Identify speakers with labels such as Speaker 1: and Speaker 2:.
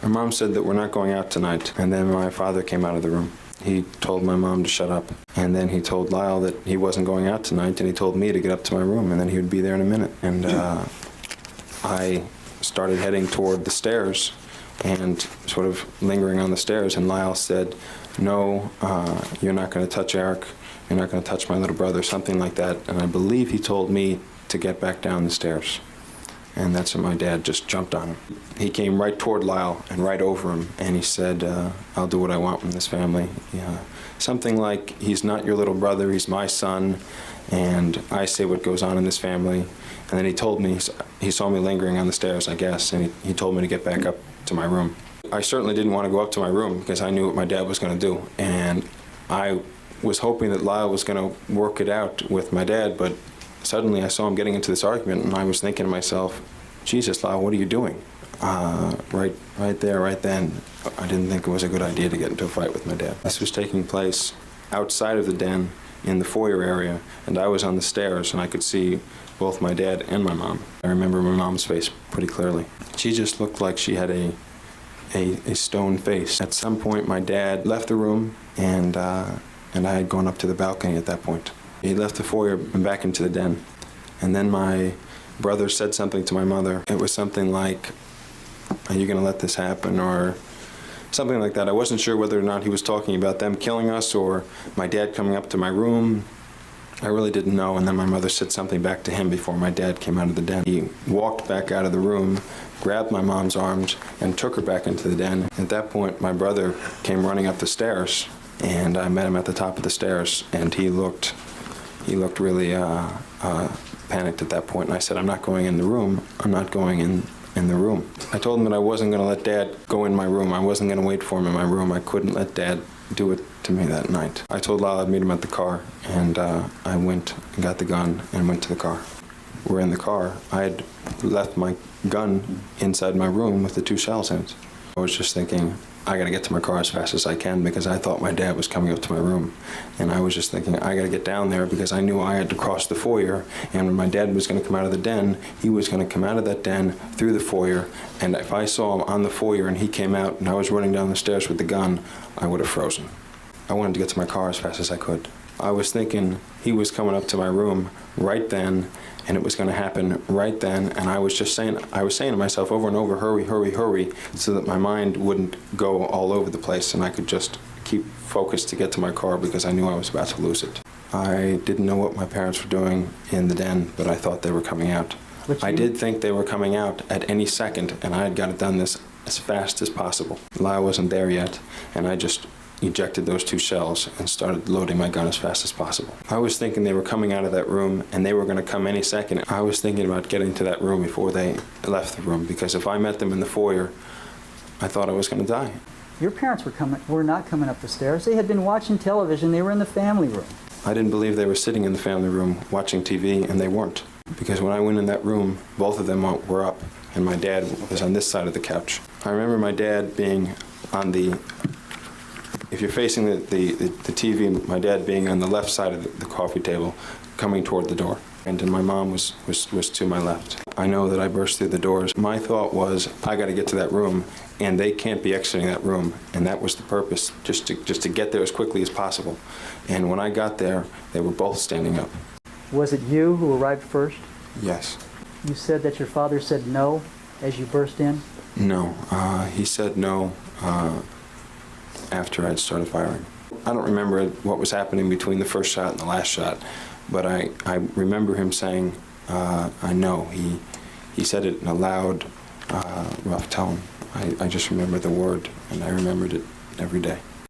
Speaker 1: My mom said that we're not going out tonight, and then my father came out of the room. He told my mom to shut up, and then he told Lyle that he wasn't going out tonight, and he told me to get up to my room, and then he would be there in a minute. And I started heading toward the stairs and sort of lingering on the stairs, and Lyle said, "No, you're not going to touch Eric. You're not going to touch my little brother," something like that. And I believe he told me to get back down the stairs. And that's when my dad just jumped on him. He came right toward Lyle and right over him, and he said, "I'll do what I want in this family." Yeah. Something like, "He's not your little brother, he's my son, and I say what goes on in this family." And then he told me, he saw me lingering on the stairs, I guess, and he told me to get back up to my room. I certainly didn't want to go up to my room because I knew what my dad was going to do. And I was hoping that Lyle was going to work it out with my dad, but suddenly I saw him getting into this argument, and I was thinking to myself, "Jesus, Lyle, what are you doing?" Right there, right then, I didn't think it was a good idea to get into a fight with my dad. This was taking place outside of the den in the foyer area, and I was on the stairs, and I could see both my dad and my mom. I remember my mom's face pretty clearly. She just looked like she had a stone face. At some point, my dad left the room, and I had gone up to the balcony at that point. He left the foyer and back into the den, and then my brother said something to my mother. It was something like, "Are you going to let this happen?" or something like that. I wasn't sure whether or not he was talking about them killing us or my dad coming up to my room. I really didn't know, and then my mother said something back to him before my dad came out of the den. He walked back out of the room, grabbed my mom's arms, and took her back into the den. At that point, my brother came running up the stairs, and I met him at the top of the stairs, and he looked really panicked at that point, and I said, "I'm not going in the room. I'm not going in the room." I told him that I wasn't going to let Dad go in my room. I wasn't going to wait for him in my room. I couldn't let Dad do it to me that night. I told Lyle I'd meet him at the car, and I went and got the gun and went to the car. We're in the car. I had left my gun inside my room with the 2 shells in it. I was just thinking, I got to get to my car as fast as I can because I thought my dad was coming up to my room. And I was just thinking, I got to get down there because I knew I had to cross the foyer. And when my dad was going to come out of the den, he was going to come out of that den through the foyer. And if I saw him on the foyer and he came out and I was running down the stairs with the gun, I would have frozen. I wanted to get to my car as fast as I could. I was thinking he was coming up to my room right then, and it was going to happen right then, and I was saying to myself over and over, "Hurry, hurry, hurry," so that my mind wouldn't go all over the place and I could just keep focused to get to my car because I knew I was about to lose it. I didn't know what my parents were doing in the den, but I thought they were coming out. I did think they were coming out at any second, and I had got it done this as fast as possible. Lyle wasn't there yet, and I just ejected those 2 shells and started loading my gun as fast as possible. I was thinking they were coming out of that room and they were going to come any second. I was thinking about getting to that room before they left the room because if I met them in the foyer, I thought I was going to die.
Speaker 2: Your parents were not coming up the stairs. They had been watching television. They were in the family room.
Speaker 1: I didn't believe they were sitting in the family room watching TV, and they weren't. Because when I went in that room, both of them were up, and my dad was on this side of the couch. I remember my dad being on the... If you're facing the TV, my dad being on the left side of the coffee table, coming toward the door. And then my mom was to my left. I know that I burst through the doors. My thought was, I got to get to that room, and they can't be exiting that room. And that was the purpose, just to get there as quickly as possible. And when I got there, they were both standing up.
Speaker 2: Was it you who arrived first?
Speaker 1: Yes.
Speaker 2: You said that your father said no as you burst in?
Speaker 1: No. He said no after I'd started firing. I don't remember what was happening between the first shot and the last shot, but I remember him saying, I know. He said it in a loud, rough tone. I just remember the word, and I remembered it every day.